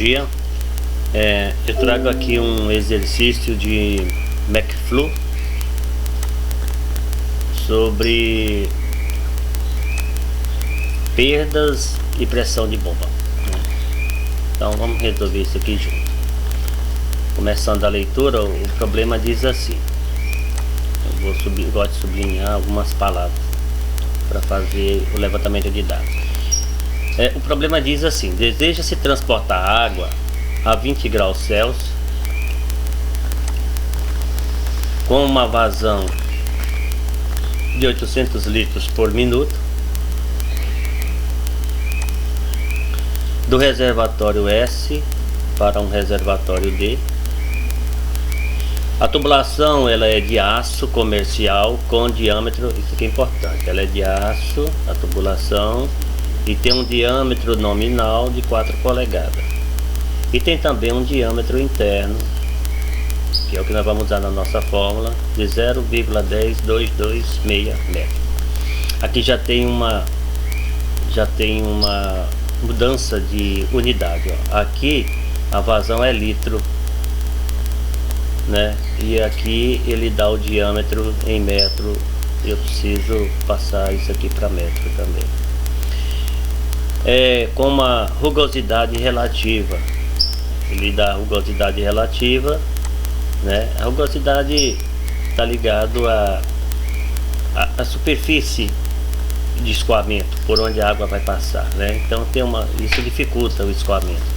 dia. Eu trago aqui um exercício de McFlu sobre perdas e pressão de bomba, né? Então vamos resolver isso aqui junto. Começando a leitura, o problema diz assim. Gosto de sublinhar algumas palavras para fazer o levantamento de dados. O problema diz assim: deseja-se transportar água a 20 graus Celsius com uma vazão de 800 litros por minuto do reservatório S para um reservatório D. A tubulação ela é de aço comercial com diâmetro, isso aqui é importante, ela é de aço, a tubulação, e tem um diâmetro nominal de 4 polegadas. E tem também um diâmetro interno, que é o que nós vamos usar na nossa fórmula, de 0,10226 metros. Aqui já tem uma mudança de unidade, ó. Aqui a vazão é litro, né? E aqui ele dá o diâmetro em metro. Eu preciso passar isso aqui para metro também. Com uma rugosidade relativa. Ele dá a rugosidade relativa, né? A rugosidade está ligado à superfície de escoamento, por onde a água vai passar, né? Então isso dificulta o escoamento.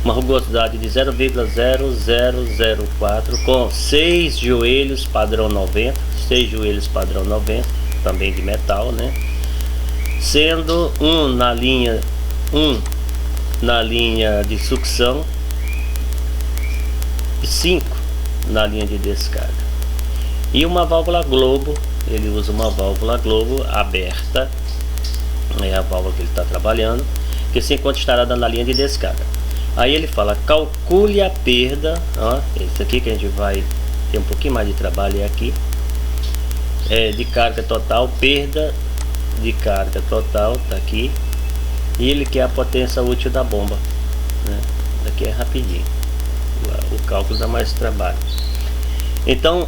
Uma rugosidade de 0,0004 com 6 joelhos padrão 90, 6 joelhos padrão 90, também de metal, né? Sendo um na linha de sucção e 5 na linha de descarga. E uma válvula globo, ele usa uma válvula globo aberta, é a válvula que ele está trabalhando, que se encontra instalada na linha de descarga. Aí ele fala, calcule a perda, ó, esse aqui que a gente vai ter um pouquinho mais de trabalho aqui, de carga total, perda de carga total, tá aqui, e ele quer a potência útil da bomba, né? Daqui é rapidinho, o cálculo dá mais trabalho. Então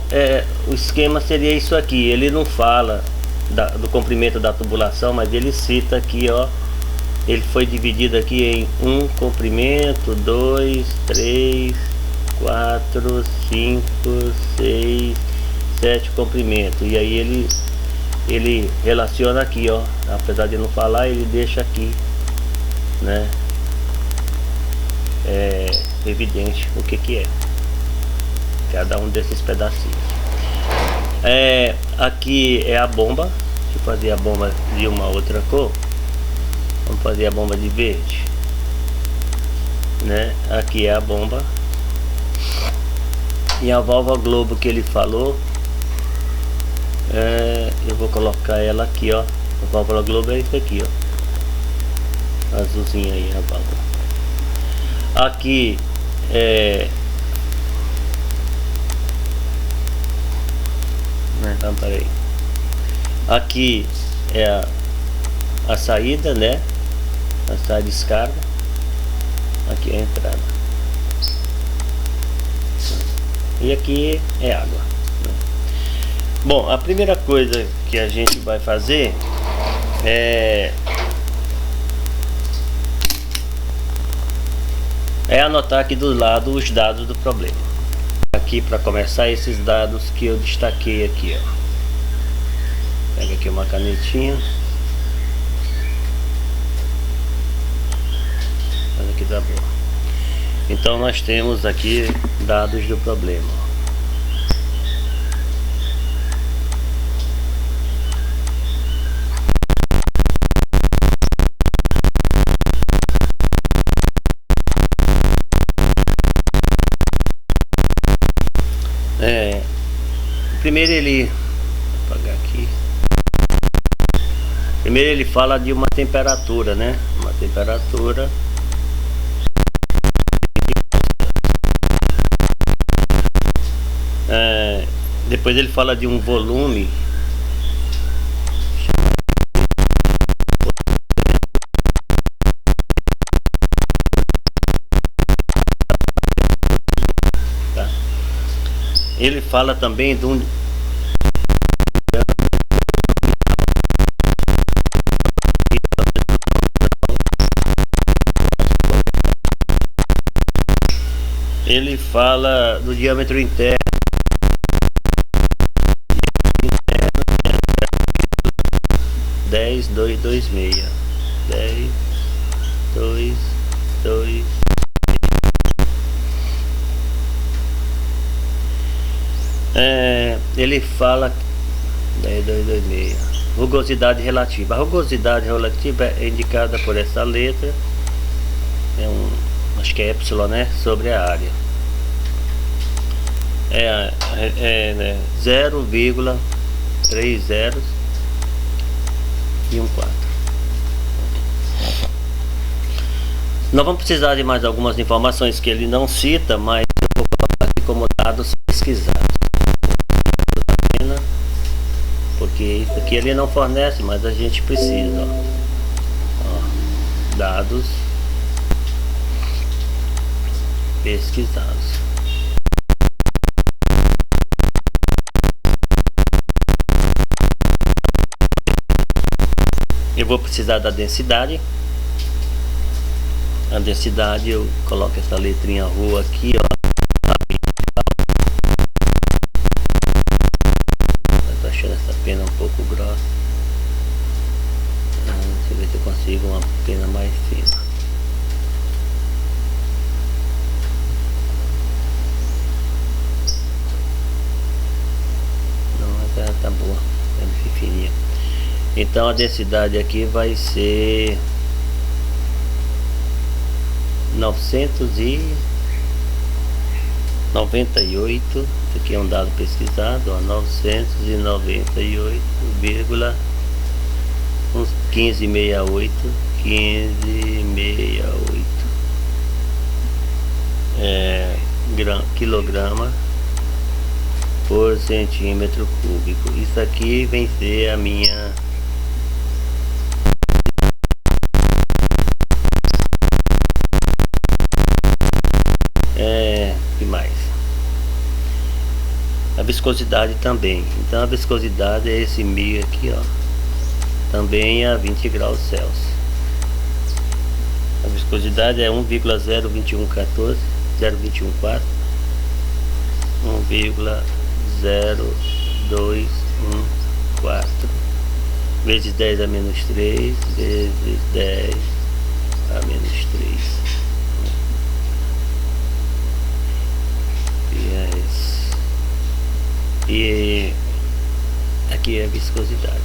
o esquema seria isso aqui, ele não fala do comprimento da tubulação, mas ele cita aqui, ó, ele foi dividido aqui em 1 comprimento, 2, 3, 4, 5, 6, 7 comprimento. E aí ele relaciona aqui, ó, apesar de não falar, ele deixa aqui, né, evidente o que é cada um desses pedacinhos. Aqui é a bomba. Deixa eu fazer a bomba de uma outra cor. Vamos fazer a bomba de verde, né? Aqui é a bomba. E a válvula globo que ele falou, eu vou colocar ela aqui, ó. A válvula globo é isso aqui, ó, azulzinha aí a válvula. Aqui não, peraí. Aqui é a saída, né? A descarga. Aqui é a entrada. E aqui é água, né? Bom, a primeira coisa que a gente vai fazer é anotar aqui do lado os dados do problema. Aqui para começar, esses dados que eu destaquei aqui, ó. Pega aqui uma canetinha. Olha que dá boa. Então nós temos aqui dados do problema. Primeiro ele vou apagar aqui. Primeiro ele fala de uma temperatura, né? Uma temperatura. Depois ele fala de um volume. Ele fala também de um ele fala do diâmetro interno 10,226 10,226. Ele fala 10,226. Rugosidade relativa. A rugosidade relativa é indicada por essa letra, acho que é epsilon, né, sobre a área. 0,30 e 1/4. Nós vamos precisar de mais algumas informações que ele não cita, mas eu vou colocar aqui como dados pesquisados, porque isso aqui ele não fornece, mas a gente precisa. Dados pesquisados. Eu vou precisar da densidade. A densidade eu coloco essa letrinha rho aqui, ó. Eu tô achando essa pena um pouco grossa. Deixa eu ver se eu consigo uma pena mais fina. Não, essa tá boa, é fininha. Então a densidade aqui vai ser 998. Isso aqui é um dado pesquisado, ó, 998,1568 quilograma por centímetro cúbico. Isso aqui vem ser a minha que mais? A viscosidade também. Então a viscosidade é esse meio aqui, ó, também a 20 graus Celsius. A viscosidade é 1,02114 0,214 1,0214 vezes 10 a menos 3 vezes 10 a menos 3. E aqui é a viscosidade.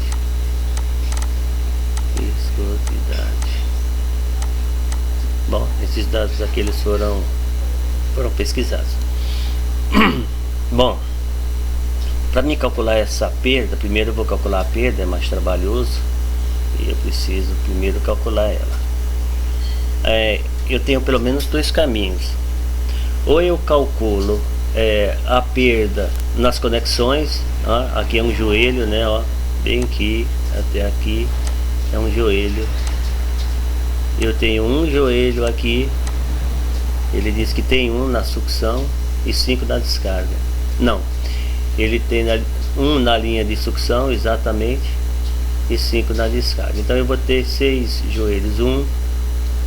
Bom, esses dados aqui eles foram pesquisados. Bom, para mim calcular essa perda, primeiro eu vou calcular a perda, é mais trabalhoso e eu preciso primeiro calcular ela. Eu tenho pelo menos dois caminhos. Ou eu calculo a perda nas conexões, ó, aqui é um joelho, né, ó, bem aqui até aqui é um joelho. Eu tenho um joelho aqui, ele diz que tem um na sucção e 5 na descarga. Não, ele tem um na linha de sucção exatamente e 5 na descarga. Então eu vou ter 6 joelhos,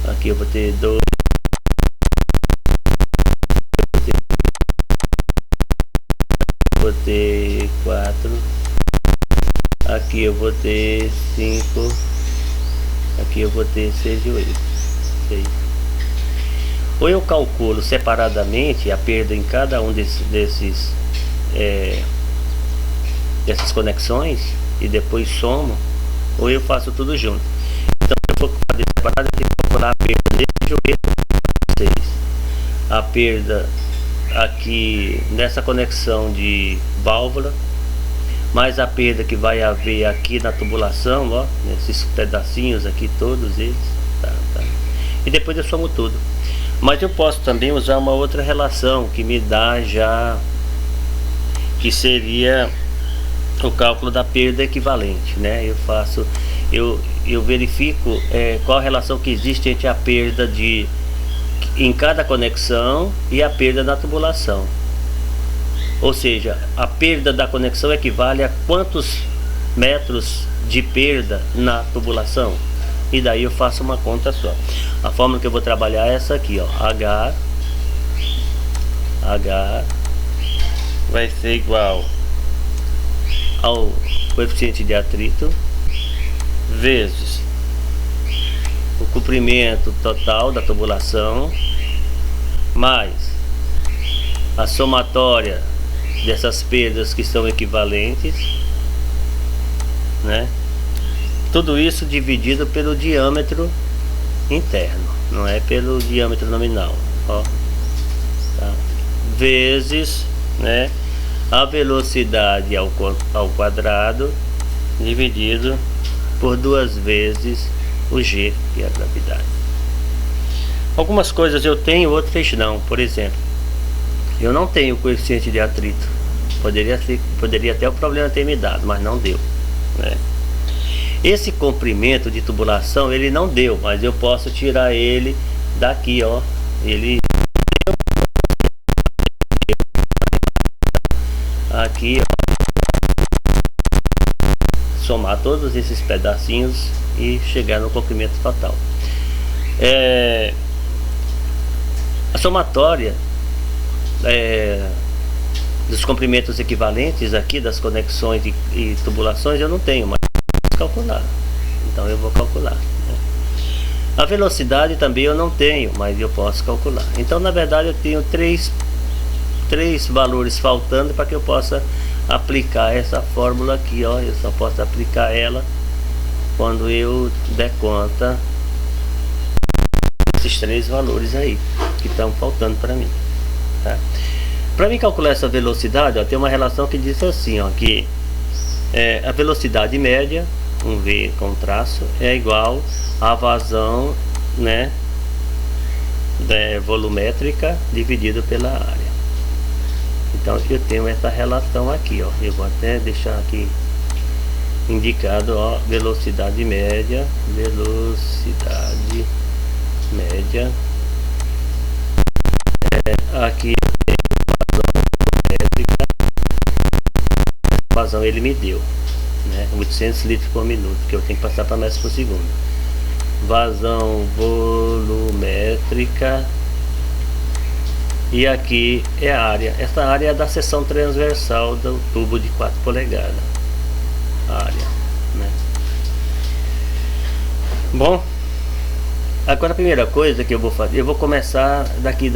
aqui eu vou ter 2, vou ter 4, aqui eu vou ter 5, aqui eu vou ter 6 joelhos. 6. Ou eu calculo separadamente a perda em cada um dessas conexões e depois somo, ou eu faço tudo junto. Então se eu for fazer separado, eu tenho que calcular a perda desse joelho, 6, a perda aqui nessa conexão de válvula, mais a perda que vai haver aqui na tubulação, ó, nesses pedacinhos aqui, todos eles, tá. E depois eu somo tudo. Mas eu posso também usar uma outra relação que me dá já, que seria o cálculo da perda equivalente, né? Eu verifico qual a relação que existe entre a perda em cada conexão e a perda na tubulação. ou seja, a perda da conexão equivale a quantos metros de perda na tubulação. E daí eu faço uma conta só. A fórmula que eu vou trabalhar é essa aqui, ó. H vai ser igual ao coeficiente de atrito vezes o comprimento total da tubulação mais a somatória dessas perdas que são equivalentes, né? Tudo isso dividido pelo diâmetro interno, não é pelo diâmetro nominal, ó, tá? Vezes, né, a velocidade ao quadrado dividido por 2 vezes o G, que é a gravidade. Algumas coisas eu tenho, outras não. Por exemplo, eu não tenho coeficiente de atrito. Poderia até o problema ter me dado, mas não deu, né? Esse comprimento de tubulação ele não deu, mas eu posso tirar ele daqui, ó. Ele aqui, ó, somar todos esses pedacinhos e chegar no comprimento total. A somatória dos comprimentos equivalentes aqui das conexões e tubulações eu não tenho, mas calcular, então eu vou calcular, né? A velocidade também eu não tenho, mas eu posso calcular. Então na verdade eu tenho três valores faltando para que eu possa aplicar essa fórmula aqui, ó. Eu só posso aplicar ela quando eu der conta desses 3 valores aí que estão faltando para mim, tá? Para mim calcular essa velocidade, ó, tem uma relação que diz assim, ó, que a velocidade média, um V com traço, é igual à vazão, né, volumétrica dividido pela área. Então eu tenho essa relação aqui, ó. Eu vou até deixar aqui indicado, ó, velocidade média aqui tem vazão volumétrica. A vazão ele me deu, né, 800 litros por minuto, que eu tenho que passar para metros por segundo. Vazão volumétrica, e aqui é a área. Essa área é da seção transversal do tubo de 4 polegadas. A área, né? Bom, agora a primeira coisa que eu vou fazer, eu vou começar daqui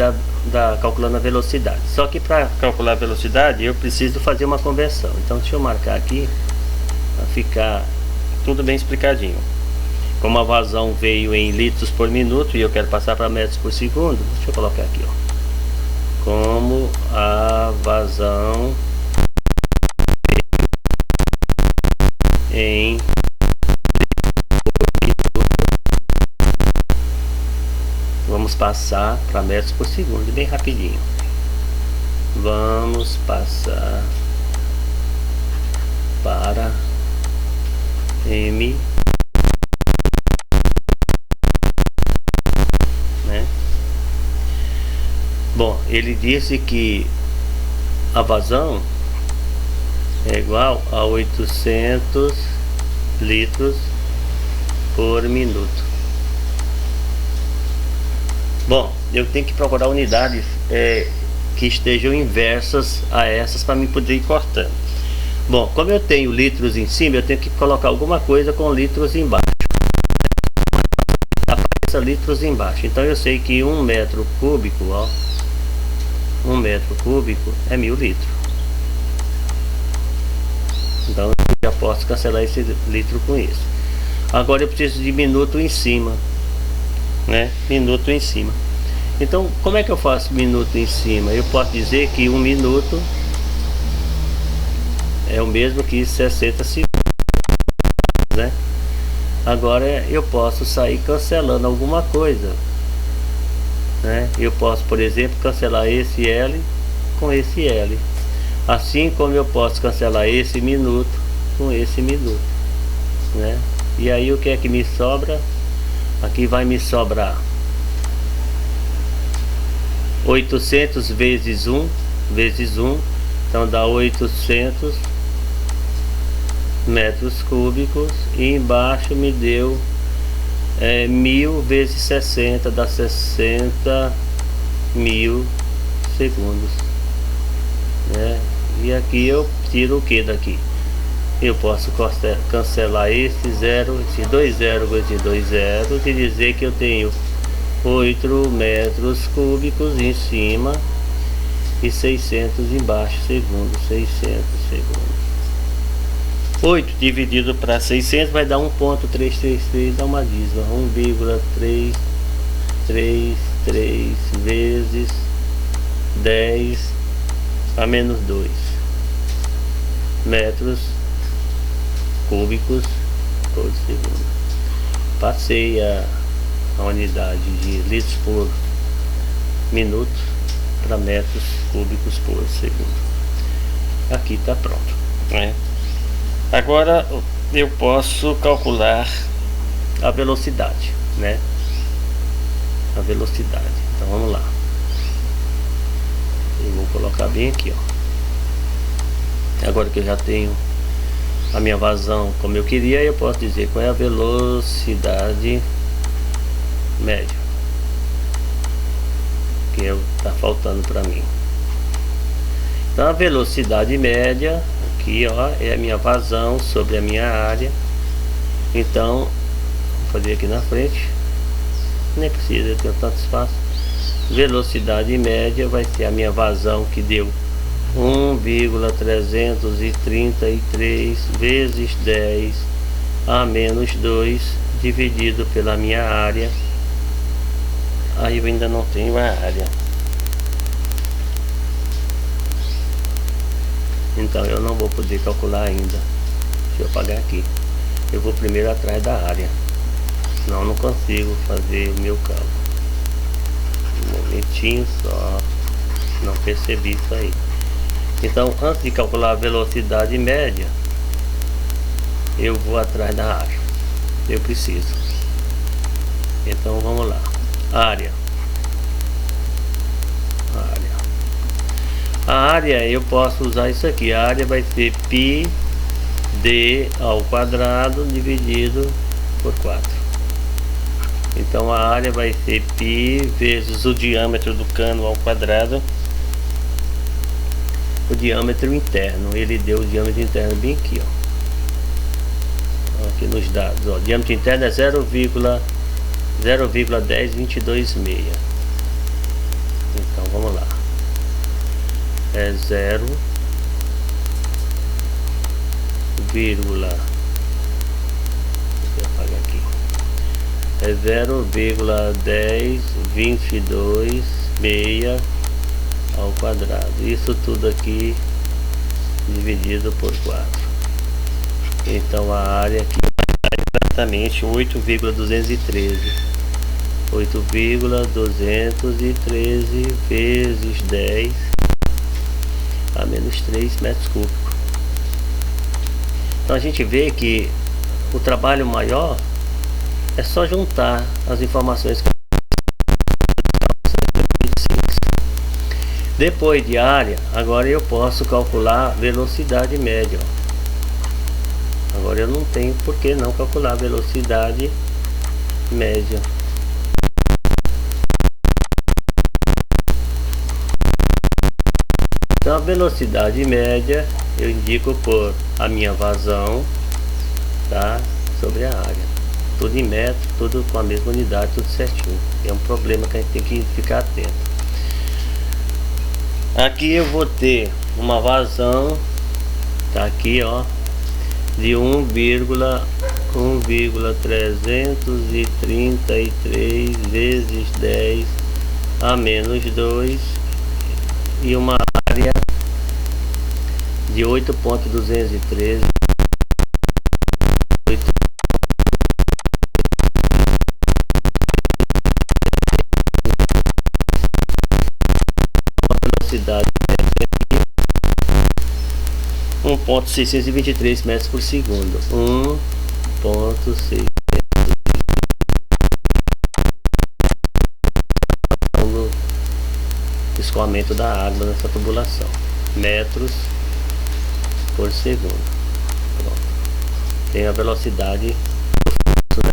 calculando a velocidade. Só que para calcular a velocidade eu preciso fazer uma conversão. Então deixa eu marcar aqui para ficar tudo bem explicadinho. Como a vazão veio em litros por minuto e eu quero passar para metros por segundo, deixa eu colocar aqui, ó. Como a vazão em litros por minuto, vamos passar para metros por segundo, bem rapidinho. Vamos passar para M, né? Bom, ele disse que a vazão é igual a 800 litros por minuto. Bom, eu tenho que procurar unidades que estejam inversas a essas para me poder ir cortando. Bom, como eu tenho litros em cima, eu tenho que colocar alguma coisa com litros embaixo. Apareça litros embaixo. Então eu sei que 1 metro cúbico, ó, 1 metro cúbico é 1000 litros. Então eu já posso cancelar esse litro com isso. Agora eu preciso de minuto em cima, né? Minuto em cima. Então como é que eu faço minuto em cima? Eu posso dizer que 1 minuto é o mesmo que 60 segundos, né? Agora eu posso sair cancelando alguma coisa, né? Eu posso, por exemplo, cancelar esse L com esse L, assim como eu posso cancelar esse minuto com esse minuto, né? E aí o que é que me sobra? Aqui vai me sobrar 800 vezes 1 Então dá 800 metros cúbicos, e embaixo me deu 1000 vezes 60, dá 60.000 segundos, né? E aqui eu tiro o que daqui? Eu posso cancelar esse zero, esses dois zeros, esses dois zeros, e dizer que eu tenho 8 metros cúbicos em cima e 600 embaixo, segundos, 600 segundos. 8 dividido para 600 vai dar 1.333, dá uma dízima, 1,333 vezes 10 a menos 2 metros cúbicos por segundo. Passei a unidade de litros por minuto para metros cúbicos por segundo. Aqui está pronto, né? Agora eu posso calcular a velocidade, né? A velocidade. Então vamos lá. Eu vou colocar bem aqui, ó. Agora que eu já tenho a minha vazão como eu queria, eu posso dizer qual é a velocidade média que está faltando para mim. Então a velocidade média aqui, ó, é a minha vazão sobre a minha área. Então vou fazer aqui na frente, nem precisa ter tanto espaço. Velocidade média vai ser a minha vazão, que deu 1,333 vezes 10 a menos 2 dividido pela minha área. Aí eu ainda não tenho a área, então eu não vou poder calcular ainda. Deixa eu apagar aqui. Eu vou primeiro atrás da área, senão eu não consigo fazer o meu cálculo. Um momentinho só, não percebi isso aí. Então, antes de calcular a velocidade média, eu vou atrás da área. Eu preciso. Então vamos lá. Área. A área eu posso usar isso aqui. A área vai ser π d ao quadrado dividido por 4. Então a área vai ser π vezes o diâmetro do cano ao quadrado. O diâmetro interno, ele deu o diâmetro interno bem aqui, ó. Aqui nos dados, ó. O diâmetro interno é 0,10226. Então vamos lá. É 0, deixa eu apagar aqui. É 0,10226 ao quadrado. Isso tudo aqui dividido por 4. Então a área aqui vai dar exatamente 8,213. 8,213 vezes 10 a menos 3 metros cúbicos. Então a gente vê que o trabalho maior é só juntar as informações que depois de área. Agora eu posso calcular velocidade média, ó. Agora eu não tenho por que não calcular velocidade média. Então a velocidade média eu indico por a minha vazão, tá, sobre a área. Tudo em metro, tudo com a mesma unidade, tudo certinho. É um problema que a gente tem que ficar atento. Aqui eu vou ter uma vazão, tá aqui, ó, de 1,333 vezes 10 a menos 2 e uma área de 8.213. Velocidade 1.623 metros por segundo. 1.6 escoamento da água nessa tubulação. metros por segundo. Pronto. Tem a velocidade do fluxo, né?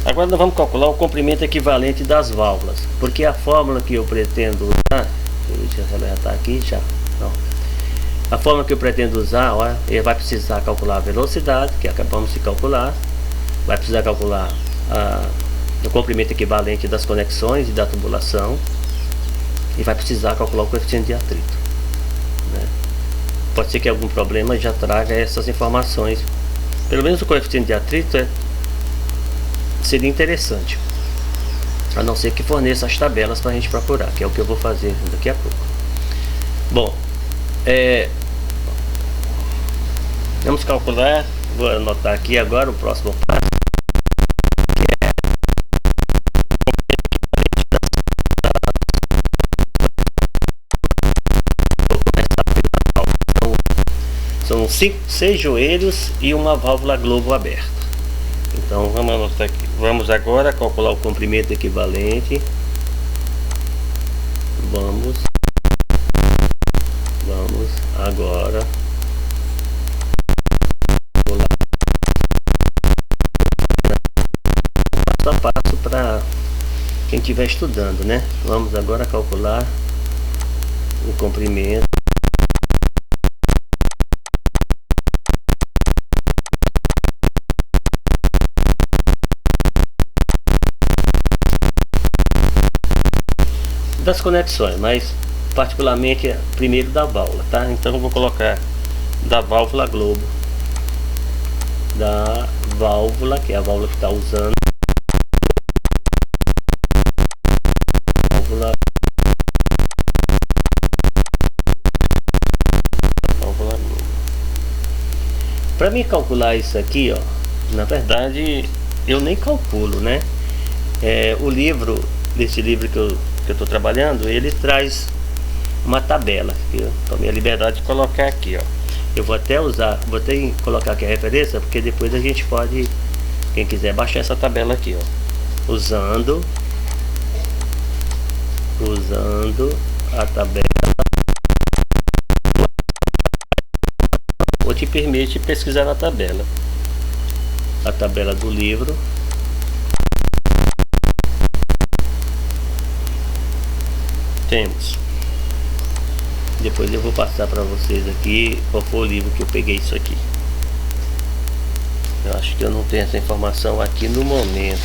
Agora nós vamos calcular o comprimento equivalente das válvulas, porque a fórmula que eu pretendo usar, deixa eu já aqui já, não. A fórmula que eu pretendo usar, ó, ele vai precisar calcular a velocidade, que acabamos de calcular, vai precisar calcular o comprimento equivalente das conexões e da tubulação, e vai precisar calcular o coeficiente de atrito, né? Pode ser que algum problema já traga essas informações. Pelo menos o coeficiente de atrito seria interessante, a não ser que forneça as tabelas para a gente procurar, que é o que eu vou fazer daqui a pouco. Bom, vamos calcular, vou anotar aqui agora o próximo passo, que é são 6 joelhos e uma válvula globo aberta. Então vamos anotar aqui. Vamos agora calcular o comprimento equivalente. Vamos agora passo a passo para quem estiver estudando, né? Vamos agora calcular o comprimento das conexões, mas particularmente primeiro da válvula, tá? Então eu vou colocar da válvula globo, da válvula, que é a válvula que está usando, válvula globo. Para mim calcular isso aqui, ó, na verdade eu nem calculo, né? O livro, desse livro que eu estou trabalhando, ele traz uma tabela que eu tomei a liberdade de colocar aqui, ó. Eu vou até colocar aqui a referência, porque depois a gente pode, quem quiser, baixar essa tabela aqui, ó, usando a tabela, ou te permite pesquisar na tabela, a tabela do livro. Temos. Depois eu vou passar para vocês aqui qual foi o livro que eu peguei isso aqui. Eu acho que eu não tenho essa informação aqui no momento.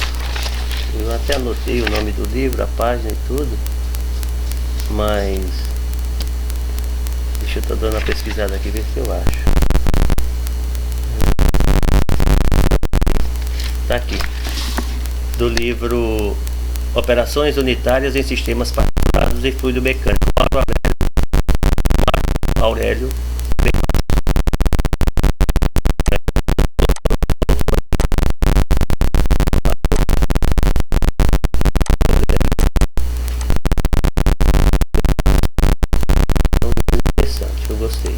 Eu até anotei o nome do livro, a página e tudo, mas deixa eu estar dando uma pesquisada aqui, ver se eu acho. Tá aqui, do livro Operações Unitárias em Sistemas Particulares e Fluido Mecânico, Aurélio. Interessante, eu gostei.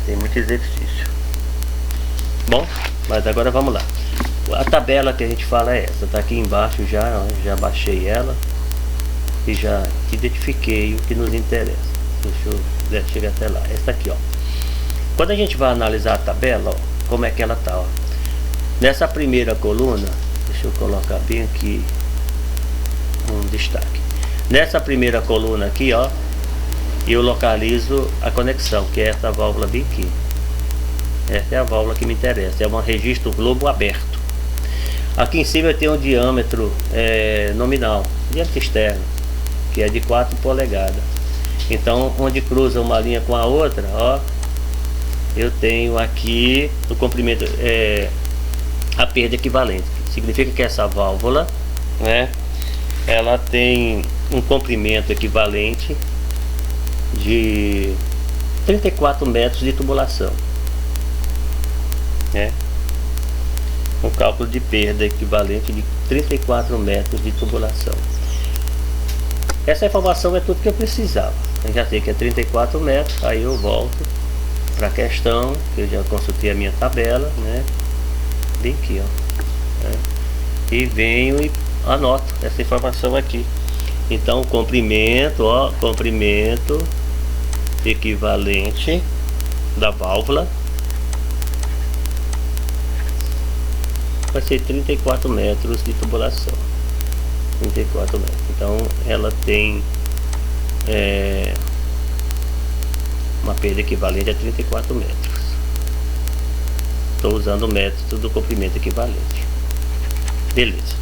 Tem muito exercício. Bom, mas agora vamos lá. A tabela que a gente fala é essa, tá aqui embaixo já, ó, já baixei ela e já identifiquei o que nos interessa. Deixa eu chegar até lá. Essa aqui, ó. Quando a gente vai analisar a tabela, ó, como é que ela tá, ó. Nessa primeira coluna, deixa eu colocar bem aqui um destaque. Nessa primeira coluna aqui, ó, eu localizo a conexão, que é essa válvula bem aqui. Essa é a válvula que me interessa, é um registro globo aberto. Aqui em cima eu tenho um diâmetro nominal, diâmetro externo, que é de 4 polegadas. Então, onde cruza uma linha com a outra, ó, eu tenho aqui o comprimento, a perda equivalente. Significa que essa válvula, né, ela tem um comprimento equivalente de 34 metros de tubulação, né? Um cálculo de perda equivalente de 34 metros de tubulação. Essa informação é tudo que eu precisava. Eu já sei que é 34 metros. Aí eu volto para a questão, que eu já consultei a minha tabela, né? Bem aqui, ó, né? E venho e anoto essa informação aqui. Então o comprimento, ó, comprimento equivalente da válvula vai ser 34 metros de tubulação. 34 metros. Então ela tem uma perda equivalente a 34 metros. Estou usando o método do comprimento equivalente. Beleza.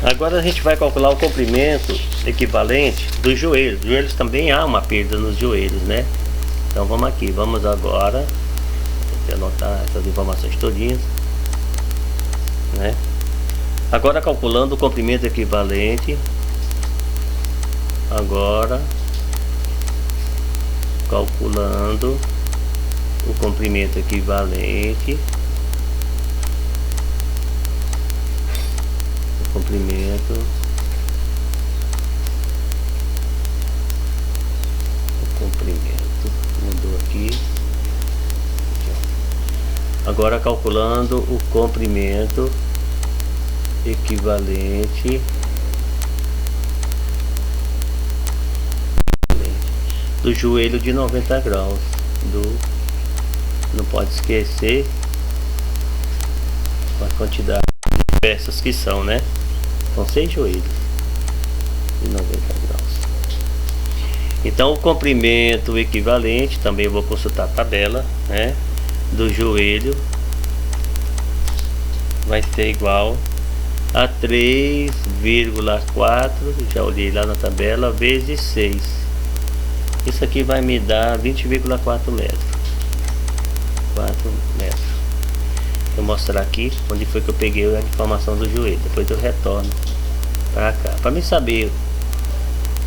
Agora a gente vai calcular o comprimento equivalente dos joelhos. Os joelhos também há uma perda nos joelhos, né? Então vamos aqui, vamos agora anotar essas informações todinhas, né? Agora calculando o comprimento equivalente. Agora calculando o comprimento equivalente. Comprimento, o comprimento mudou aqui. Agora calculando o comprimento equivalente do joelho de 90 graus não pode esquecer a quantidade de peças que são, né? São 6 joelhos de 90 graus. Então o comprimento equivalente, também eu vou consultar a tabela, né, do joelho, vai ser igual a 3,4, já olhei lá na tabela, vezes 6. Isso aqui vai me dar 20,4 metros. 4 metros. Vou mostrar aqui onde foi que eu peguei a informação do joelho. Depois eu retorno para cá. Para mim saber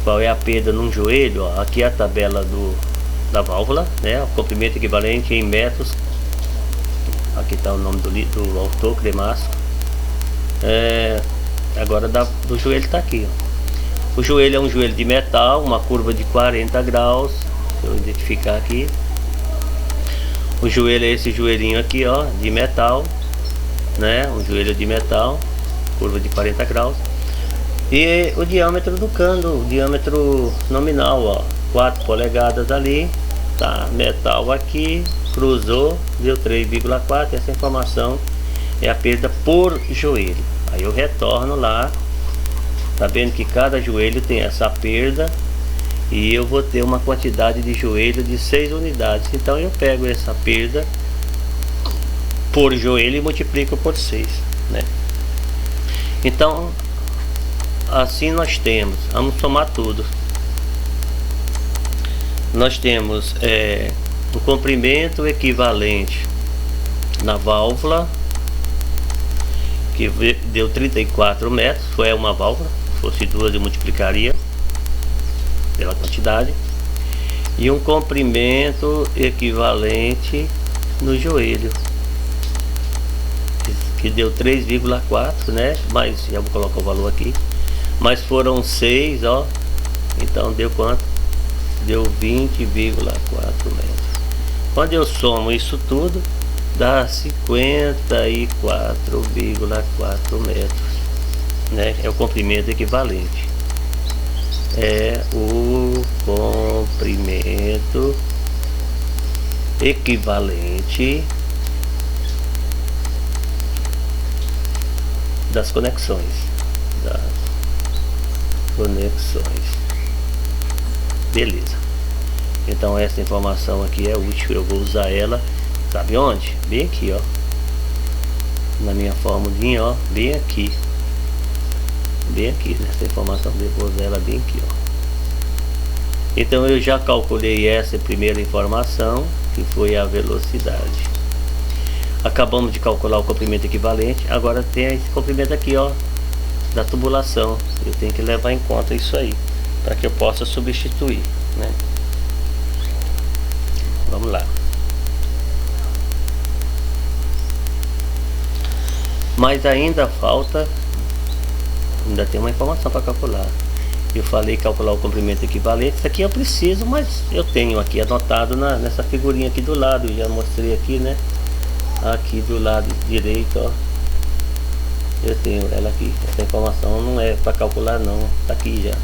qual é a perda num joelho, ó, aqui é a tabela da válvula, né? O comprimento equivalente em metros. Aqui está o nome do autor, Cremasco. Agora do joelho está aqui, ó. O joelho é um joelho de metal, uma curva de 40 graus. Deixa eu identificar aqui. O joelho é esse joelhinho aqui, ó, de metal, né? Um joelho de metal, curva de 40 graus. E o diâmetro do cano, o diâmetro nominal, ó, 4 polegadas ali, tá? Metal aqui, cruzou, deu 3,4. Essa informação é a perda por joelho. Aí eu retorno lá, tá vendo que cada joelho tem essa perda. E eu vou ter uma quantidade de joelho de 6 unidades. Então eu pego essa perda por joelho e multiplico por 6, né? Então assim nós temos, vamos somar tudo. Nós temos o comprimento equivalente na válvula, que deu 34 metros. Foi uma válvula, se fosse duas eu multiplicaria pela quantidade, e um comprimento equivalente no joelho, que deu 3,4, né? Mas já vou colocar o valor aqui, mas foram 6, ó. Então deu quanto? Deu 20,4 metros. Quando eu somo isso tudo, dá 54,4 metros, né? É o comprimento equivalente. É o comprimento equivalente das conexões. Beleza. Então essa informação aqui é útil. Eu vou usar ela, sabe onde? Bem aqui, ó, na minha formulinha, ó, bem aqui. Bem aqui, nessa informação, depois dela bem aqui, ó. Então eu já calculei essa primeira informação, que foi a velocidade. Acabamos de calcular o comprimento equivalente. Agora tem esse comprimento aqui, ó, da tubulação. Eu tenho que levar em conta isso aí, para que eu possa substituir, né? Vamos lá. Mas ainda falta, ainda tem uma informação para calcular. Eu falei calcular o comprimento equivalente. Isso aqui eu preciso, mas eu tenho aqui anotado nessa figurinha aqui do lado. Eu já mostrei aqui, né? Aqui do lado direito, ó. Eu tenho ela aqui. Essa informação não é para calcular não, tá aqui já.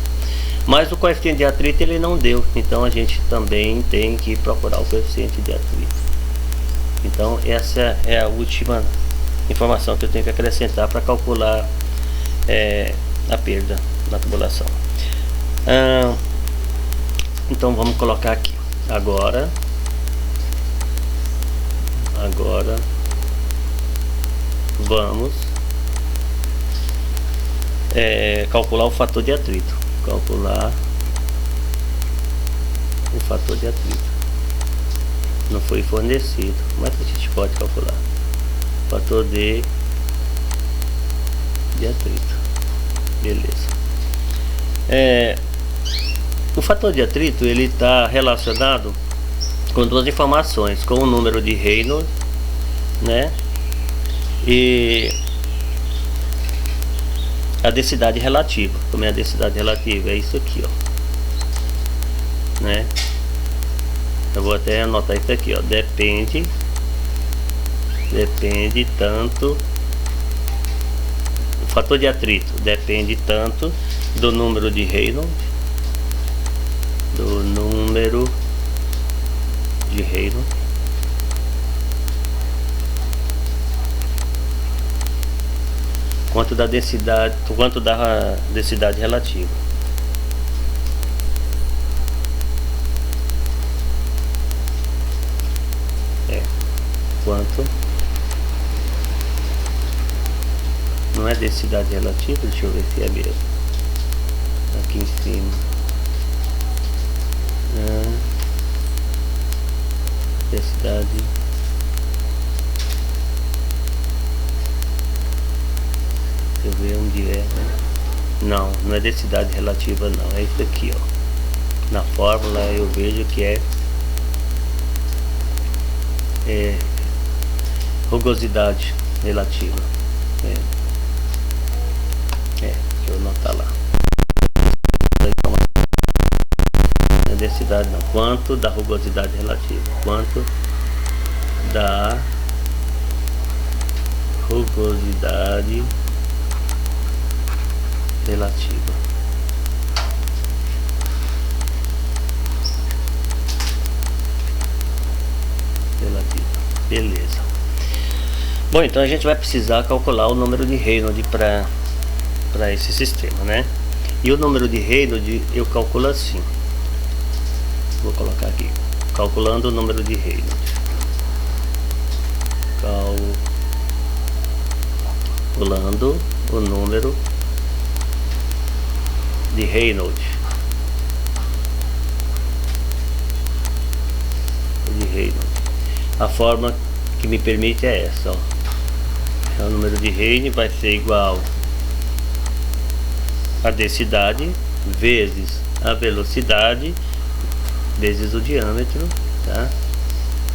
Mas o coeficiente de atrito ele não deu, então a gente também tem que procurar o coeficiente de atrito. Então essa é a última informação que eu tenho que acrescentar para calcular a perda na tubulação. Então vamos colocar aqui. Agora vamos calcular o fator de atrito. Calcular o fator de atrito. Não foi fornecido, mas a gente pode calcular. Fator de atrito. Beleza. O fator de atrito ele está relacionado com duas informações, com o número de Reynolds, né, e a densidade relativa. Como é a densidade relativa? É isso aqui, ó, né? Eu vou até anotar isso aqui, ó. Depende tanto. O fator de atrito depende tanto do número de Reynolds, quanto da densidade relativa. Quanto não é densidade relativa, deixa eu ver se é mesmo. Aqui em cima, densidade deixa eu ver onde é. Não é densidade relativa não, é isso aqui, ó. Na fórmula eu vejo que é rugosidade relativa. Deixa eu anotar lá. Não é densidade não. Quanto da rugosidade relativa? Quanto da rugosidade relativa? Beleza. Bom, então a gente vai precisar calcular o número de Reynolds para esse sistema, né? E o número de Reynolds eu calculo assim. Vou colocar aqui, calculando o número de Reynolds. Calculando o número de Reynolds. A forma que me permite é essa, ó. O número de Reynolds vai ser igual a densidade vezes a velocidade vezes o diâmetro, tá?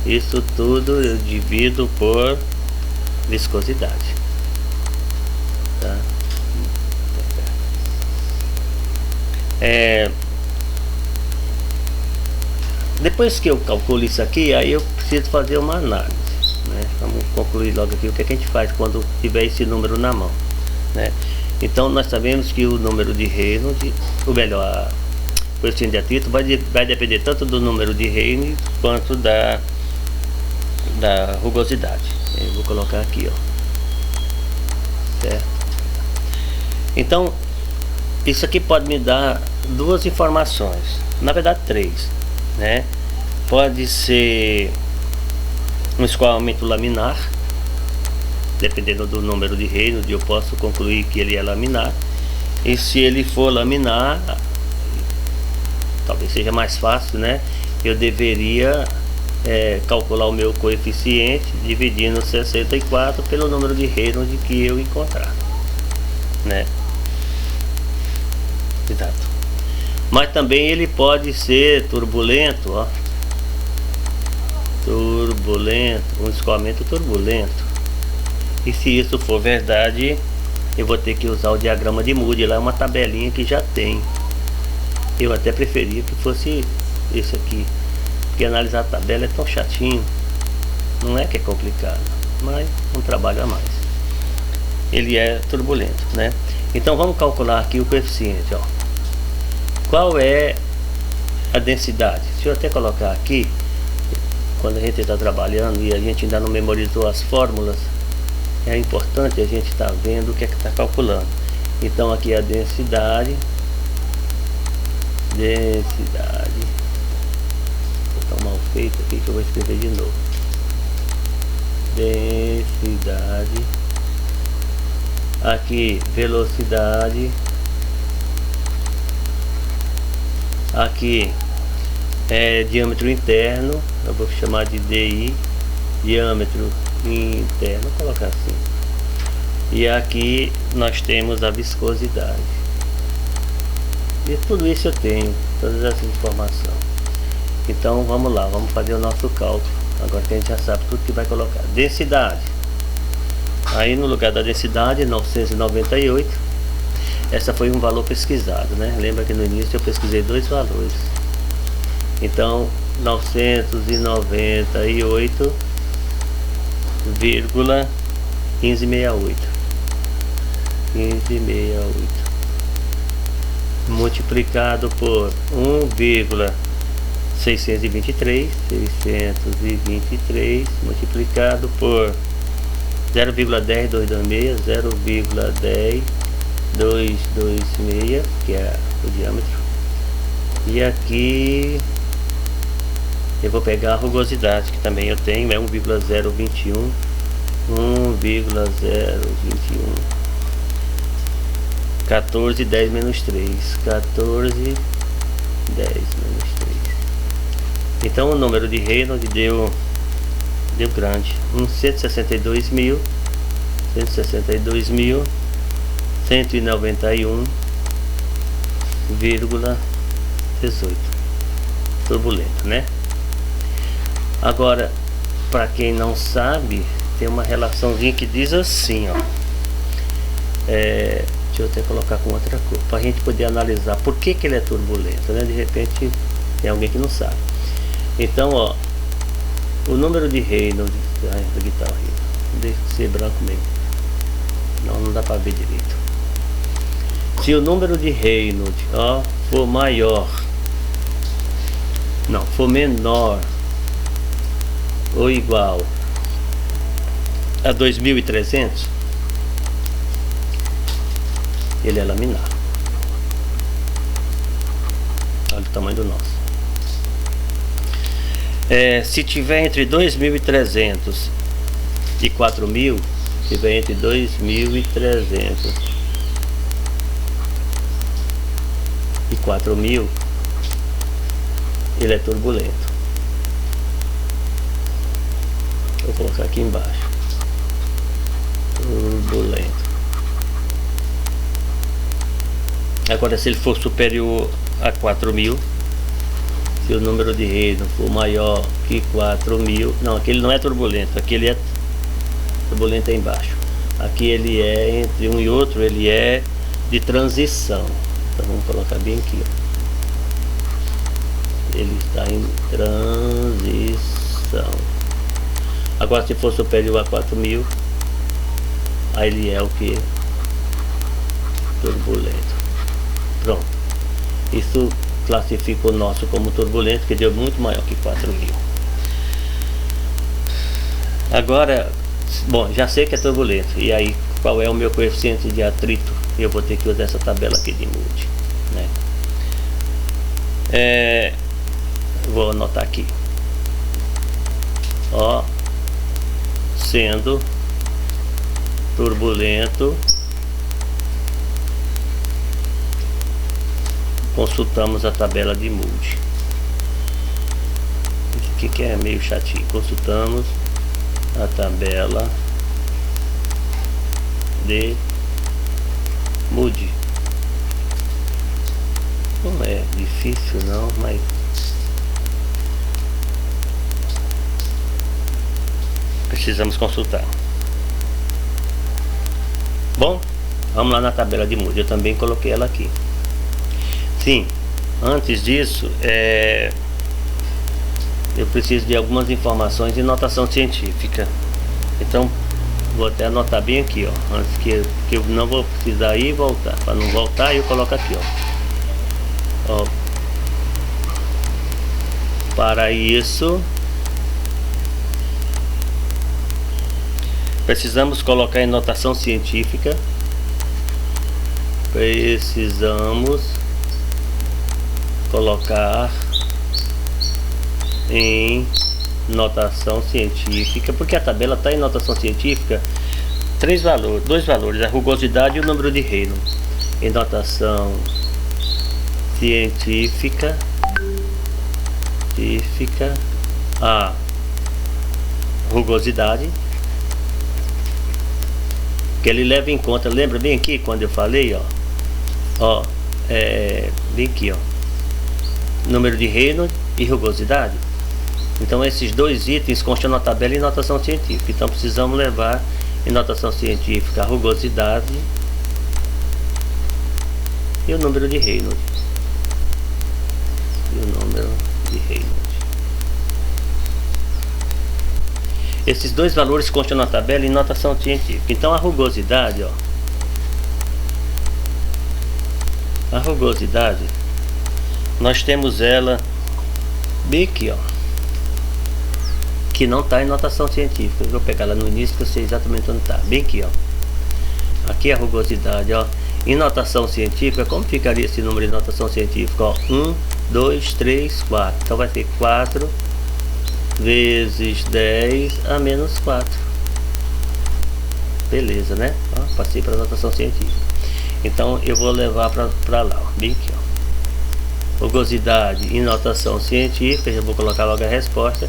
Isso tudo eu divido por viscosidade, tá? Depois que eu calculo isso aqui, aí eu preciso fazer uma análise, né? Vamos concluir logo aqui o que a gente faz quando tiver esse número na mão, né? Então nós sabemos que o número de Reynolds, ou melhor, o coeficiente de atrito vai depender tanto do número de Reynolds quanto da rugosidade. Eu vou colocar aqui, ó, certo? Então isso aqui pode me dar duas informações, na verdade três, né? Pode ser um escoamento laminar, dependendo do número de Reynolds eu posso concluir que ele é laminar. E se ele for laminar, talvez seja mais fácil, né? Eu deveria calcular o meu coeficiente dividindo 64 pelo número de Reynolds que eu encontrar, né? Exato. Mas também ele pode ser turbulento, ó. Um escoamento turbulento. E se isso for verdade, eu vou ter que usar o diagrama de Moody. Lá é uma tabelinha que já tem. Eu até preferia que fosse isso aqui, porque analisar a tabela é tão chatinho. Não é que é complicado, mas um trabalho a mais. ele é turbulento, né? Então vamos calcular aqui o coeficiente, ó. Qual é a densidade? Deixa eu até colocar aqui, quando a gente está trabalhando e a gente ainda não memorizou as fórmulas, é importante a gente estar vendo o que é que está calculando. Então aqui é a densidade, está mal feito aqui que eu vou escrever de novo. Densidade, aqui velocidade, aqui é diâmetro interno, eu vou chamar de DI, diâmetro interno, vou colocar assim. E aqui nós temos a viscosidade. E tudo isso eu tenho, todas essas informações. Então vamos lá, vamos fazer o nosso cálculo. Agora que a gente já sabe tudo que vai colocar. Densidade. Aí no lugar da densidade, 998. Essa foi um valor pesquisado, né? Lembra que no início eu pesquisei dois valores. Então 998,1568 multiplicado por 1,623 multiplicado por 0,10226, 0,10226, que é o diâmetro. E aqui eu vou pegar a rugosidade, que também eu tenho, é 1,021, 14, 10 menos 3, 14, 10 menos 3. Então o número de Reynolds deu grande, 162.191,18, turbulento, né? Agora, para quem não sabe, tem uma relaçãozinha que diz assim, ó. Deixa eu até colocar com outra cor, para a gente poder analisar por que ele é turbulento, né? De repente tem alguém que não sabe. Então, ó, o número de Reynolds, aqui tá horrível, deixa de ser branco mesmo, não dá para ver direito. Se o número de Reynolds, ó, for maior, não, for menor ou igual a 2.300, ele é laminar. Olha o tamanho do nosso. Se tiver entre 2.300 e 4.000, se tiver entre 2.300 e 4.000, ele é turbulento. Vou colocar aqui embaixo, turbulento. Agora, se ele for superior a 4.000, se o número de Reynolds for maior que 4.000, não, aquele não é turbulento, aquele é turbulento é embaixo. Aqui ele é entre um e outro, ele é de transição. Então vamos colocar bem aqui, ó. Ele está em transição. Agora, se for superior a 4.000, aí ele é o que? Turbulento. Pronto. Isso classifica o nosso como turbulento, que deu muito maior que 4.000. Agora, bom, já sei que é turbulento. E aí, qual é o meu coeficiente de atrito? Eu vou ter que usar essa tabela aqui de Moody, né? Vou anotar aqui. Ó, sendo turbulento, consultamos a tabela de Moody. Isso que é meio chatinho. Consultamos a tabela de Moody. Não é difícil não, mas precisamos consultar. Bom, vamos lá na tabela de Moody. Eu também coloquei ela aqui. Sim, antes disso, eu preciso de algumas informações de notação científica. Então, Vou até anotar bem aqui, ó, antes que eu não vou precisar ir e voltar. Para não voltar, eu coloco aqui, ó. Para isso, precisamos colocar em notação científica. Precisamos colocar em notação científica, porque a tabela está em notação científica, dois valores, a rugosidade e o número de Reynolds. Em notação científica, a rugosidade, que ele leva em conta, lembra bem aqui quando eu falei, bem aqui, ó, número de Reynolds e rugosidade. Então esses dois itens constam na tabela em notação científica. Então precisamos levar em notação científica a rugosidade e o número de Reynolds. Esses dois valores constam na tabela em notação científica. Então a rugosidade, nós temos ela bem aqui, ó, que não está em notação científica. Eu vou pegar lá no início que eu sei exatamente onde está. Bem aqui, ó. Aqui é a rugosidade, ó. Em notação científica, como ficaria esse número em notação científica? Ó, 1, 2, 3, 4. Então vai ser 4 vezes 10 a menos 4. Beleza, né? Ó, passei para a notação científica. Então eu vou levar para lá, ó. Bem aqui, ó. Rugosidade em notação científica, eu vou colocar logo a resposta.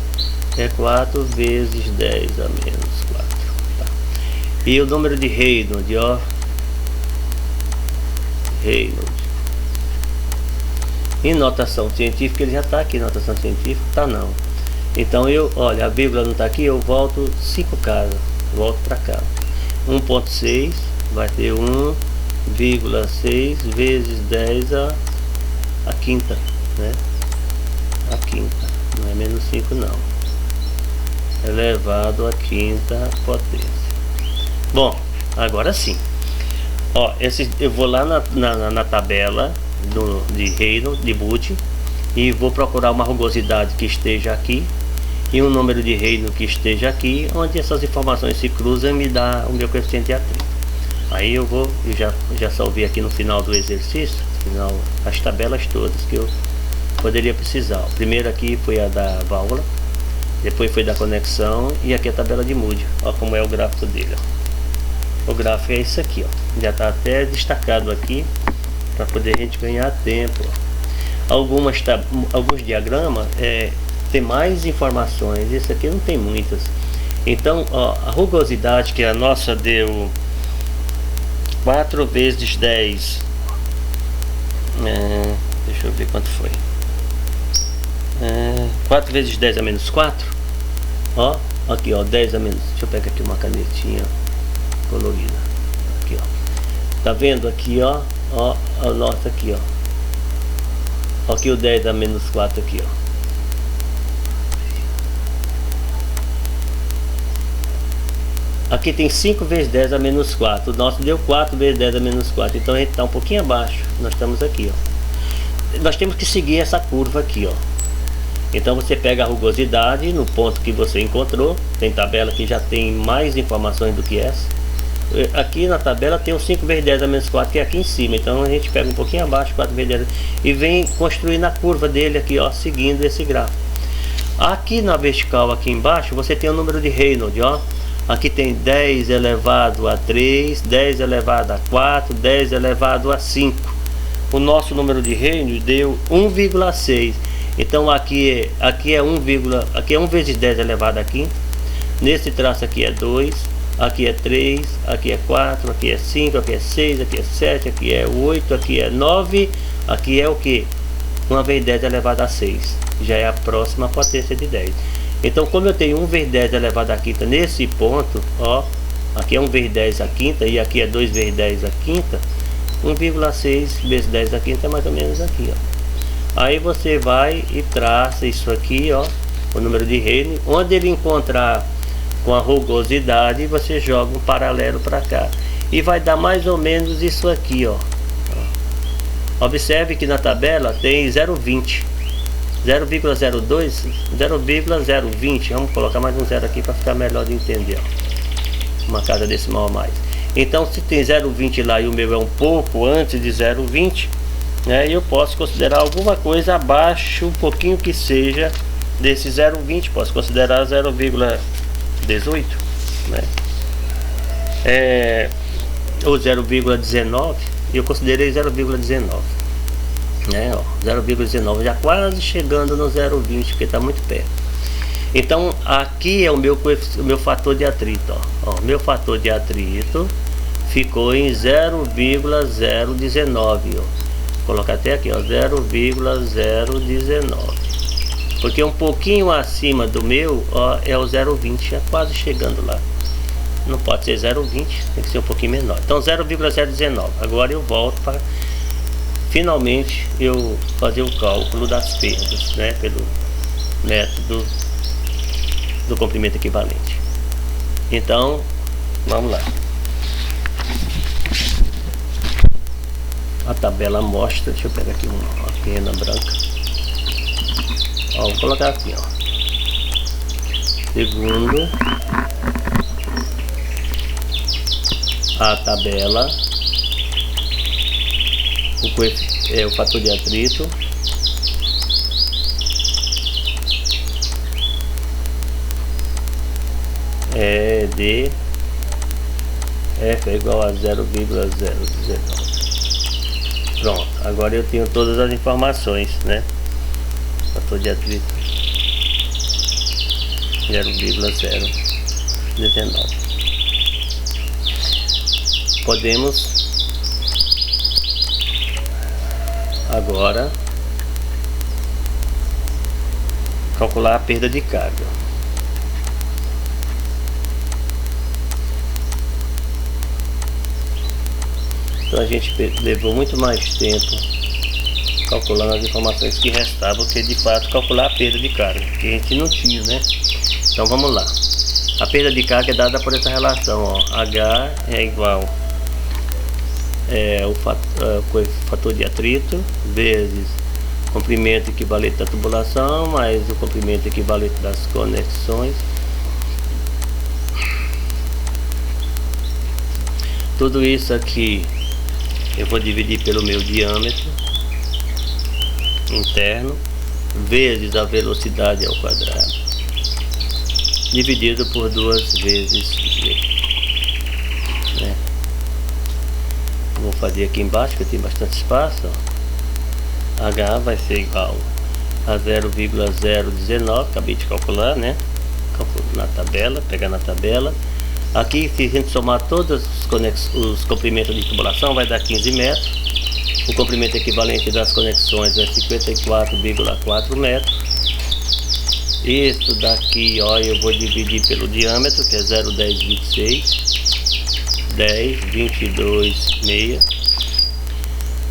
É 4 vezes 10 a menos 4. Tá. E o número de Reynolds, ó. Em notação científica, ele já está aqui. Notação científica, tá não. Então olha, a vírgula não está aqui, eu volto 5 casas. Volto para cá. 1,6 vai ter 1,6 vezes 10 a quinta, né? A quinta, não é menos 5 não. Elevado à quinta potência. Bom, agora sim. Ó, eu vou lá na tabela de Reynolds, de Booth, e vou procurar uma rugosidade que esteja aqui e um número de Reynolds que esteja aqui, onde essas informações se cruzam e me dá o meu coeficiente de atrito. Aí eu já salvei aqui no final do exercício, as tabelas todas que eu poderia precisar. O primeiro aqui foi a da válvula, depois foi da conexão, e aqui a tabela de Moody. Olha como é o gráfico dele, ó. O gráfico é isso aqui, ó. Já está até destacado aqui para poder a gente ganhar tempo. Alguns diagramas tem mais informações, esse aqui não tem muitas. Então, ó, a rugosidade que a nossa deu 4 vezes 10, deixa eu ver quanto foi. 4 vezes 10 a menos 4. Ó, aqui, ó, 10 a menos. Deixa eu pegar aqui uma canetinha colorida. Aqui, ó. Tá vendo aqui, ó? Ó, a nossa aqui, ó. Aqui o 10 a menos 4 aqui, ó. Aqui tem 5 vezes 10 a menos 4. O nosso deu 4 vezes 10 a menos 4. Então a gente está um pouquinho abaixo. Nós estamos aqui, ó. Nós temos que seguir essa curva aqui, ó. Então você pega a rugosidade no ponto que você encontrou. Tem tabela que já tem mais informações do que essa. Aqui na tabela tem o 5 vezes 10 a menos 4, que é aqui em cima. Então a gente pega um pouquinho abaixo, 4 vezes 10, e vem construindo a curva dele aqui, ó, seguindo esse gráfico. Aqui na vertical, aqui embaixo, você tem o número de Reynolds, ó. Aqui tem 10 elevado a 3, 10 elevado a 4, 10 elevado a 5. O nosso número de Reynolds deu 1,6. Então aqui é 1 vezes 10 elevado a quinta. Nesse traço aqui é 2, aqui é 3, aqui é 4, aqui é 5, aqui é 6, aqui é 7, aqui é 8, aqui é 9, aqui é o que? 1 vezes 10 elevado a 6. Já é a próxima potência de 10. Então, como eu tenho 1 vezes 10 elevado a quinta nesse ponto, ó, aqui é 1 vezes 10 a quinta e aqui é 2 vezes 10 a quinta, 1,6 vezes 10 a quinta é mais ou menos aqui, ó. Aí você vai e traça isso aqui, ó, o número de Reynolds. Onde ele encontrar com a rugosidade, você joga um paralelo para cá e vai dar mais ou menos isso aqui, ó. Observe que na tabela tem 0,20, 0,02, 0,020. Vamos colocar mais um zero aqui para ficar melhor de entender, ó. Uma casa decimal a mais. Então, se tem 0,20 lá e o meu é um pouco antes de 0,20, né, eu posso considerar alguma coisa abaixo, um pouquinho que seja desse 0,20. Posso considerar 0,18, né? Ou 0,19. Eu considerei 0,19, né? 0,19 já quase chegando no 0,20, porque está muito perto. Então aqui é o meu fator de atrito, ó. Meu fator de atrito ficou em 0,019, ó. Vou colocar até aqui, ó, 0,019, porque um pouquinho acima do meu, ó, é o 0,20, já quase chegando lá. Não pode ser 0,20, tem que ser um pouquinho menor. Então 0,019. Agora eu volto para finalmente eu fazer o cálculo das perdas, né, pelo método do comprimento equivalente. Então vamos lá. A tabela mostra, deixa eu pegar aqui uma pena branca. Ó, vou colocar aqui, ó. Segundo a tabela, o fator de atrito é de F é igual a 0,019. Pronto, agora eu tenho todas as informações, né? Fator de atrito 0,019. Podemos agora calcular a perda de carga. Então a gente levou muito mais tempo calculando as informações que restavam que de fato calcular a perda de carga, que a gente não tinha, né? Então vamos lá. A perda de carga é dada por essa relação, ó. H é igual o fator de atrito vezes comprimento equivalente da tubulação mais o comprimento equivalente das conexões. Tudo isso aqui eu vou dividir pelo meu diâmetro interno vezes a velocidade ao quadrado dividido por 2 vezes G, né? Vou fazer aqui embaixo que tem bastante espaço, ó. H vai ser igual a 0,019, acabei de calcular, né? Calculo na tabela, pegar na tabela. Aqui, se a gente somar todos os comprimentos de tubulação, vai dar 15 metros. O comprimento equivalente das conexões é 54,4 metros. Isso daqui, ó, eu vou dividir pelo diâmetro, que é 0,1026, 10,22,6,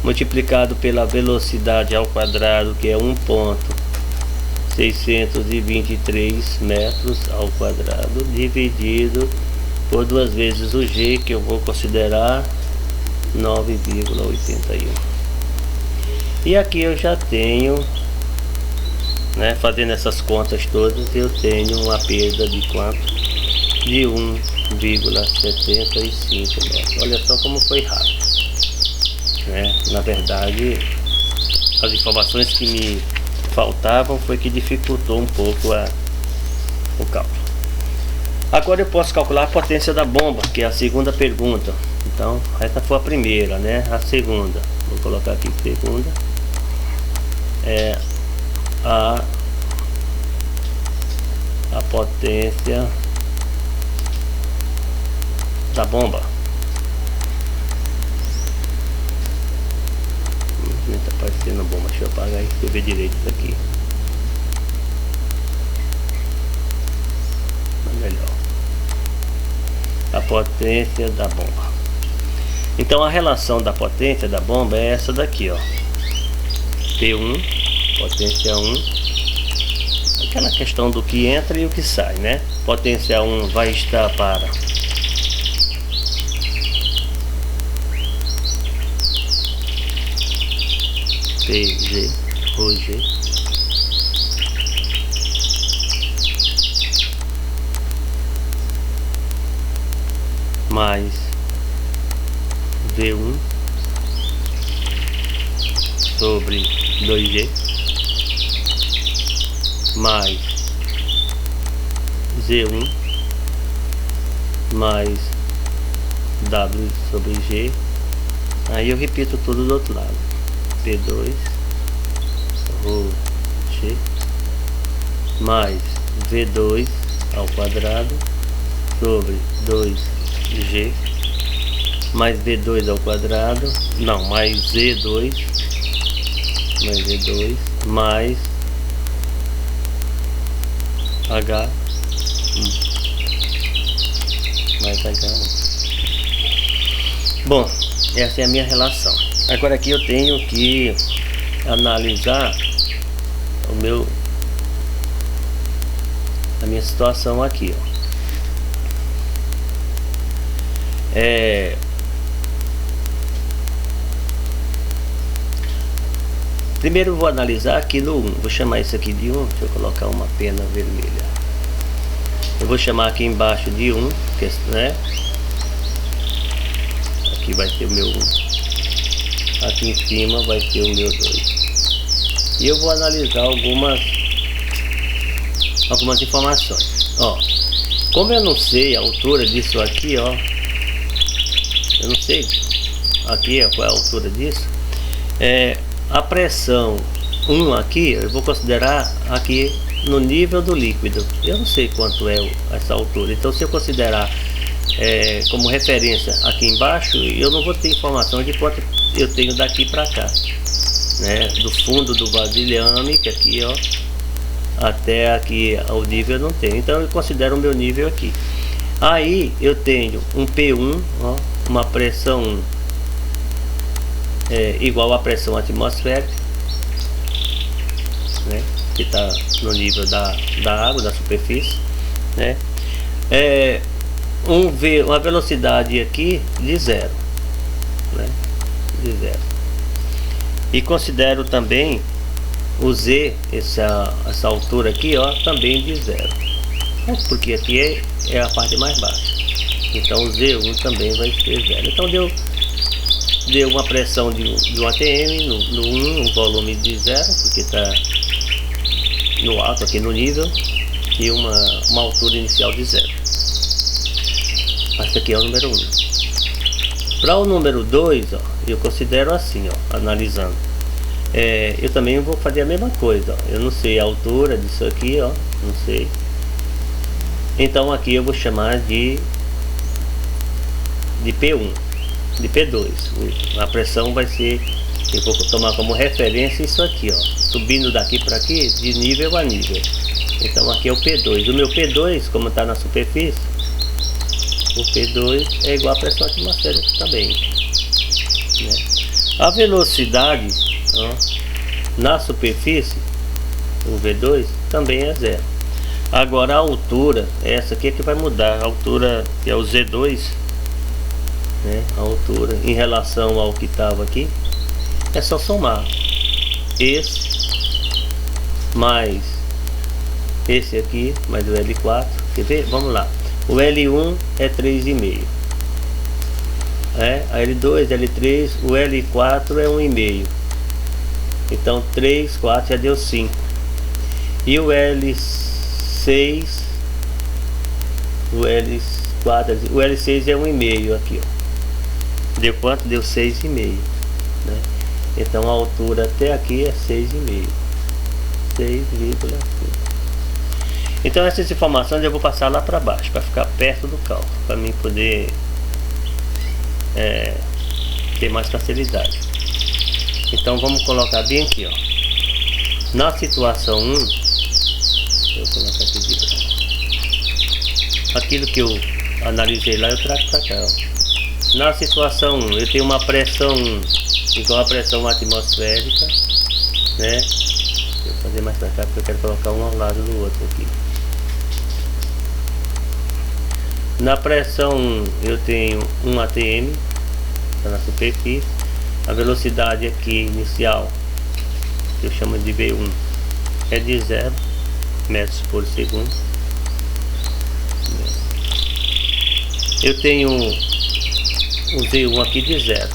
multiplicado pela velocidade ao quadrado, que é 1,623 metros ao quadrado, dividido por 2 vezes o G, que eu vou considerar 9,81. E aqui eu já tenho, né, fazendo essas contas todas, eu tenho uma perda de quanto? De 1,75 metros. Olha só como foi rápido, né? Na verdade, as informações que me faltavam foi que dificultou um pouco o cálculo. Agora eu posso calcular a potência da bomba, que é a segunda pergunta. Então, essa foi a primeira, né? A segunda, vou colocar aqui segunda, é a potência da bomba. Não está aparecendo bomba, deixa eu apagar e escrever direito isso aqui. Melhor. A potência da bomba. Então a relação da potência da bomba é essa daqui, ó. P1, potência 1, aquela questão do que entra e o que sai, né? Potência 1 vai estar para PG, OG, mais V1 sobre 2G mais Z1 mais W sobre G. Aí eu repito tudo do outro lado. P2 rho G mais V2 ao quadrado sobre 2G mais V2 ao quadrado, não, mais Z2 mais H1 mais H1. Bom, essa é a minha relação. Agora aqui eu tenho que analisar a minha situação aqui, ó. Primeiro eu vou analisar aqui no 1, vou chamar isso aqui de 1, deixa eu colocar uma pena vermelha. Eu vou chamar aqui embaixo de 1, né? Aqui vai ter o meu 1, aqui em cima vai ter o meu 2. E eu vou analisar algumas informações. Ó, como eu não sei a altura disso aqui, ó, eu não sei aqui qual é a altura disso. A pressão 1 aqui eu vou considerar aqui no nível do líquido. Eu não sei quanto é essa altura, então se eu considerar como referência aqui embaixo, eu não vou ter informação de quanto eu tenho daqui para cá, né? Do fundo do vasilhame, que aqui, ó, até aqui ao nível eu não tenho, então eu considero o meu nível aqui. Aí eu tenho um P1, ó, uma pressão 1 igual à pressão atmosférica, né, que está no nível da água, da superfície, né? Uma velocidade aqui de 0, né, de 0. E considero também o Z, essa altura aqui, ó, também de 0, porque aqui é a parte mais baixa, então o Z1 também vai ser 0. Então deu uma pressão de 1 atm no 1, um volume de 0, porque está no alto aqui no nível, e uma altura inicial de 0. Esse aqui é o número 1. Para o número 2, ó, eu considero assim, ó, analisando. Eu também vou fazer a mesma coisa, ó. Eu não sei a altura disso aqui, ó, não sei. Então aqui eu vou chamar de P1, de P2. A pressão vai ser, eu vou tomar como referência isso aqui, ó, subindo daqui para aqui de nível a nível. Então aqui é o P2. O meu P2, como está na superfície, o P2 é igual à pressão atmosférica também, né? A velocidade, ó, na superfície, o V2 também é 0. Agora a altura, essa aqui é que vai mudar. A altura, que é o Z2, né? A altura em relação ao que estava aqui, é só somar esse mais esse aqui mais o L4. Quer ver? Vamos lá. O L1 é 3,5, a L2, L3, o L4 é 1,5. Então 3, 4 já deu 5. E o L6, o L6 é 1,5 aqui, ó. Deu quanto? Deu 6,5, né? Então a altura até aqui é 6,5. 6,5. Então essas informações eu vou passar lá para baixo, para ficar perto do cálculo, para mim poder ter mais facilidade. Então vamos colocar bem aqui, ó. Na situação 1, eu vou colocar aqui de branco. Aquilo que eu analisei lá eu trago para cá, ó. Na situação 1 eu tenho uma pressão 1 igual a pressão atmosférica, né? Deixa eu fazer mais para cá porque eu quero colocar um ao lado do outro aqui. Na pressão eu tenho um ATM, está na superfície. A velocidade aqui inicial, que eu chamo de V1, é de 0 metros por segundo. Eu tenho um V1 aqui de 0,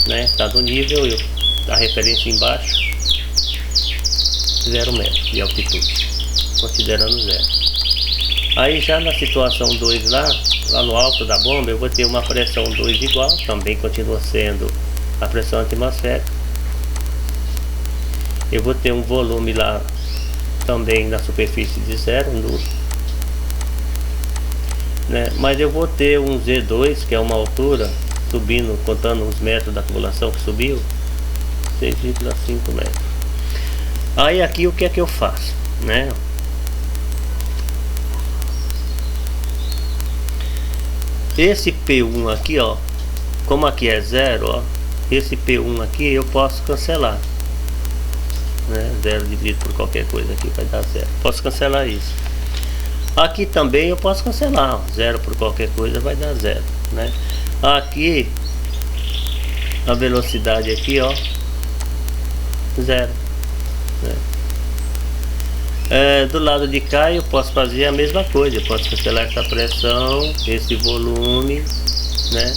né? Tá do nível, a referência embaixo, 0 metros de altitude, considerando 0. Aí já na situação 2 lá no alto da bomba, eu vou ter uma pressão 2 igual, também continua sendo a pressão atmosférica. Eu vou ter um volume lá também na superfície de 0, nulo, né? Mas eu vou ter um Z2, que é uma altura, subindo, contando os metros da acumulação que subiu, 6,5 metros. Aí aqui o que é que eu faço, né? Esse P1 aqui, ó, como aqui é 0, ó, esse P1 aqui eu posso cancelar, né? 0 dividido por qualquer coisa aqui vai dar 0. Posso cancelar isso. Aqui também eu posso cancelar, ó, 0 por qualquer coisa vai dar 0, né? Aqui a velocidade aqui, ó, 0, né? Do lado de cá eu posso fazer a mesma coisa, eu posso cancelar essa pressão, esse volume, né?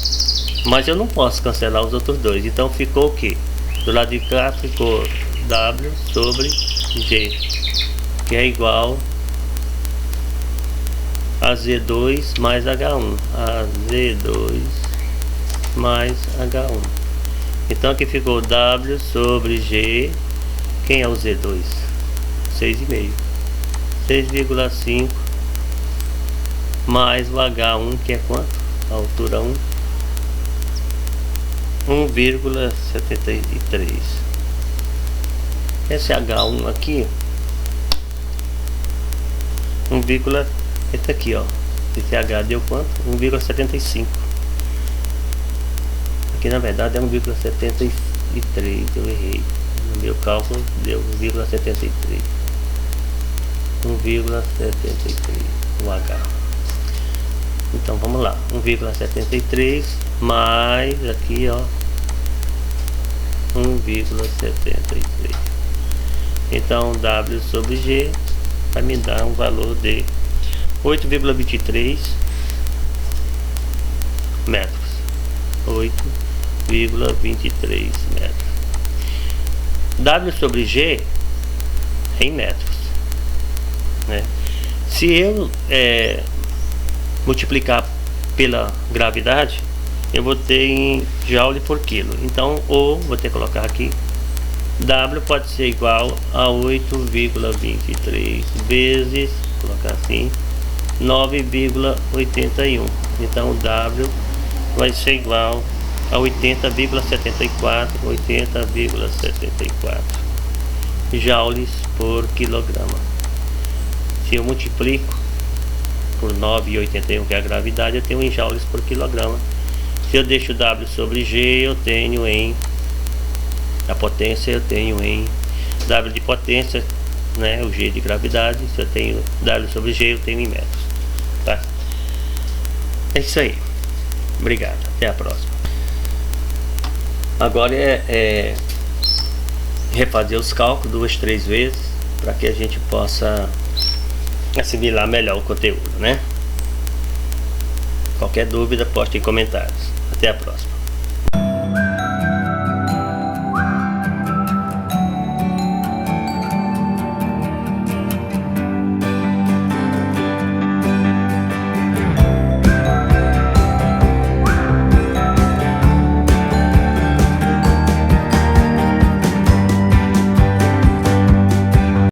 Mas eu não posso cancelar os outros dois, então ficou o que? Do lado de cá ficou W sobre G, que é igual a Z2 mais H1, a Z2 mais H1. Então aqui ficou W sobre G, quem é o Z2? 6,5, 6,5 mais o H1, que é quanto? A altura 1, 1,73. Esse H1 aqui, esse aqui, ó, esse H deu quanto? 1,75. Aqui na verdade é 1,73, eu errei. No meu cálculo deu 1,73. 1,73 o H. Então vamos lá, 1,73 mais aqui, ó, 1,73. Então W sobre G vai me dar um valor de 8,23 metros. 8,23 metros. W sobre G é em metros, né? Se eu multiplicar pela gravidade, eu vou ter em joule por quilo. Então, ou vou ter que colocar aqui, W pode ser igual a 8,23 vezes, vou colocar assim, 9,81. Então, W vai ser igual a 80,74 joules por quilograma. Se eu multiplico por 9,81, que é a gravidade, eu tenho em joules por quilograma. Se eu deixo W sobre G, eu tenho em a potência, eu tenho em W de potência, né, o G de gravidade. Se eu tenho W sobre G, eu tenho em metros, tá? É isso aí. Obrigado, até a próxima. Agora é refazer os cálculos 2, 3 vezes para que a gente possa assimilar melhor o conteúdo, né? Qualquer dúvida, poste em comentários. Até a próxima.